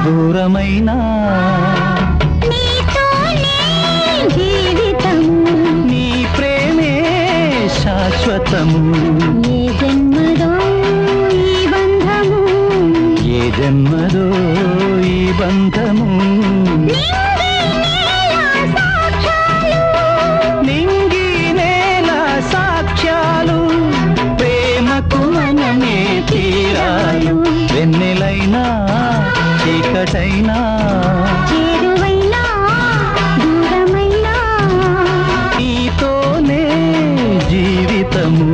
దూరమైనా నీతోనే జీవితము, నీ ప్రేమే శాశ్వతము. ఏ జన్మదో ఈ బంధము, ఏ జన్మదో ఈ బంధము. నింగి నేల సాక్ష్యాలు, ప్రేమకు మనమే తీరాలు. వెన్నెలైనా చీకటైనా, చేరువైనా దూరమైనా, నీతోనే జీవితము.